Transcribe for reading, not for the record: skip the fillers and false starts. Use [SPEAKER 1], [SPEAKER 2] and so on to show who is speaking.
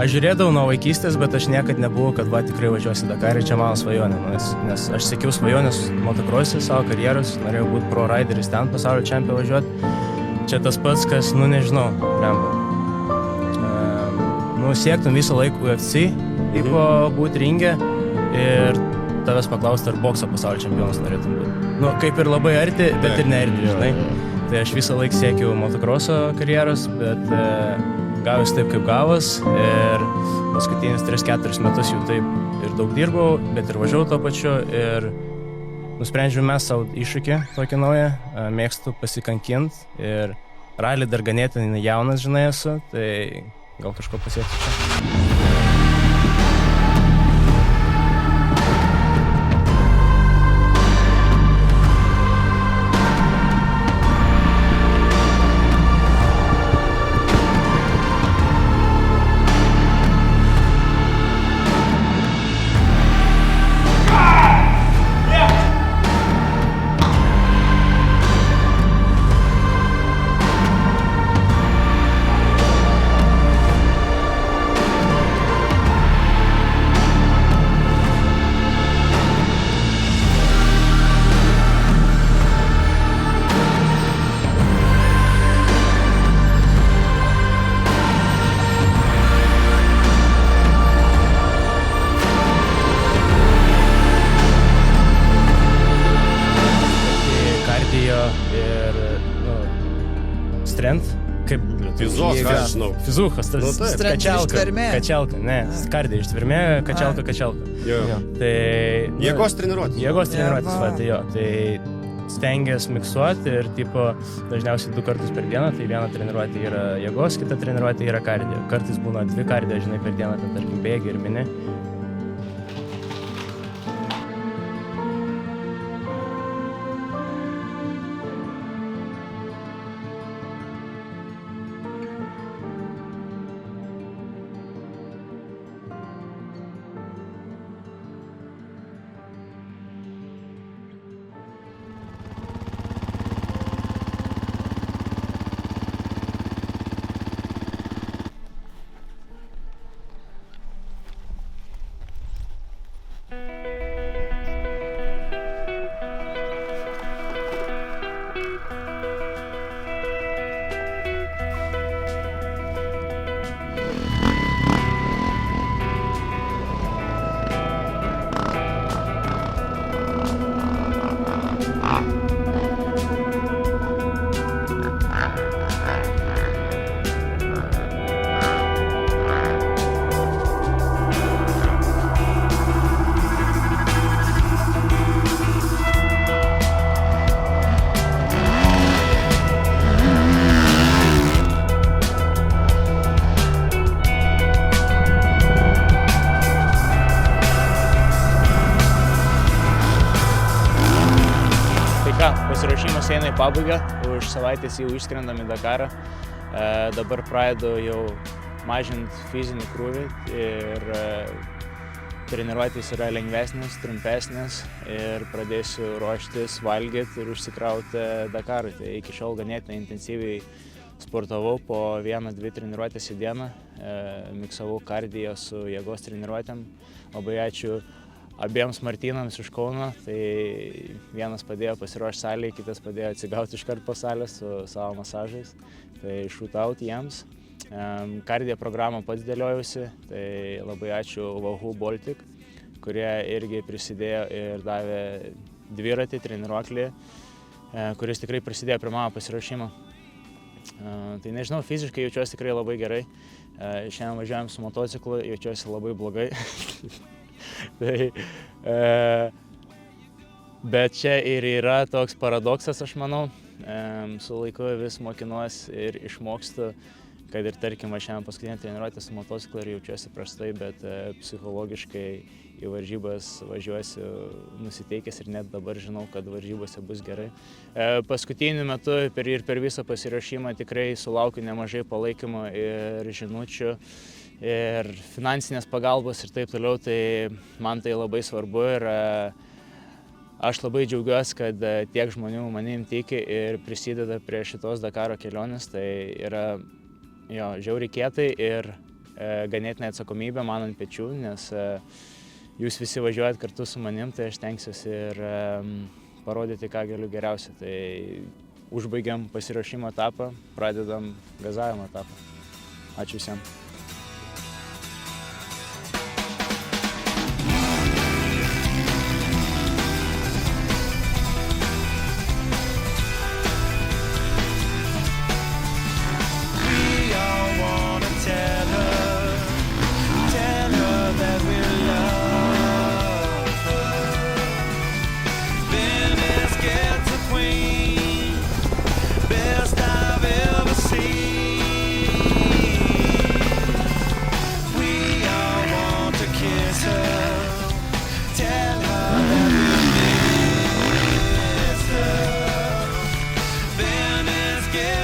[SPEAKER 1] Aš žiūrėdavau nuo vaikystės, bet aš niekad nebuvau, kad tikrai važiuosiu Dakarį, čia mano svajonė, nes aš siekiau svajonės motocross'e savo karjeros, norėjau būti pro rideris ten pasaulio čempionų važiuoti. Čia tas pats, kas, nežinau, siektum visą laiką UFC, būti ringe ir tavęs paklausti, ar bokso pasaulio čempionas norėtum būti. Kaip ir labai arti, bet ir nearti, žinai. Tai aš visą laiką siekiau motocross'o karjeros, bet gavus taip, kaip gavus ir paskutinius 3-4 metus jau taip ir daug dirbau, bet ir važiavau tuo pačiu ir nusprendžiau mes savo iššūkį tokį naują, mėgstu pasikankinti ir rally dar ganėtinai jaunas, žinai, esu, tai gal kažko pasieksiu čia. Strength, kaip fizuchas, tas kačialka, ne, kardija ištvermė, kačialka. Tai
[SPEAKER 2] jėgos treniruotės,
[SPEAKER 1] tai jo, tai stengias miksuoti ir dažniausiai 2 kartus per dieną, tai viena treniruotė yra jėgos, kita treniruotė yra kardija. Kartais būna 2 kardija, žinai, per dieną, tai tarkim bėgi ir mini. Pasiruošimas eina į pabaigą, už savaitės jau išskrendam į Dakarą. Dabar pradedu jau mažinti fizinį krūvį ir treniruotės yra lengvesnės, trumpesnės ir pradėsiu ruoštis, valgyti ir užsikrauti Dakarui. Tai iki šiol ganėtinai intensyviai sportavau po 1-2 treniruotės į dieną, miksavau kardiją su jėgos treniruotėm. Labai ačiū abiems Martynams iš Kauno, tai vienas padėjo pasiruošti salėje, kitas padėjo atsigauti iškart po salės su savo masažais, tai shoot out jiems. Kardiją programą pats dėliojausi, tai labai ačiū Wahoo Baltic, kurie irgi prisidėjo ir davė dviratį, treniruoklį, kuris tikrai prisidėjo prie mano pasiruošimo. Tai nežinau, fiziškai jaučiuosi tikrai labai gerai. Šiandien važiuojam su motociklu, jaučiuosi labai blogai. Bet čia ir yra toks paradoksas, aš manau, su laiku vis mokinuosi ir išmokstu, kad ir tarkim, aš šiandien paskutinę treniruotę su motociklu ir jaučiuosi prastai, bet psichologiškai į varžybas važiuosiu nusiteikęs ir net dabar žinau, kad varžybose bus gerai. Paskutiniu metu per visą pasiruošimą tikrai sulaukiu nemažai palaikymo ir žinučių ir finansinės pagalbos ir taip toliau, tai man tai labai svarbu ir aš labai džiaugiuosi, kad tiek žmonių manim tiki ir prisideda prie šitos Dakaro kelionės, tai yra žiauriai kietai ir ganėtinai atsakomybė man ant pečių, nes jūs visi važiuojat kartu su manim, tai aš tenksiuosi ir parodyti, ką galiu geriausia. Tai užbaigiam pasiruošimo etapą, pradedam gazavimo etapą. Ačiū visiems.
[SPEAKER 3] Get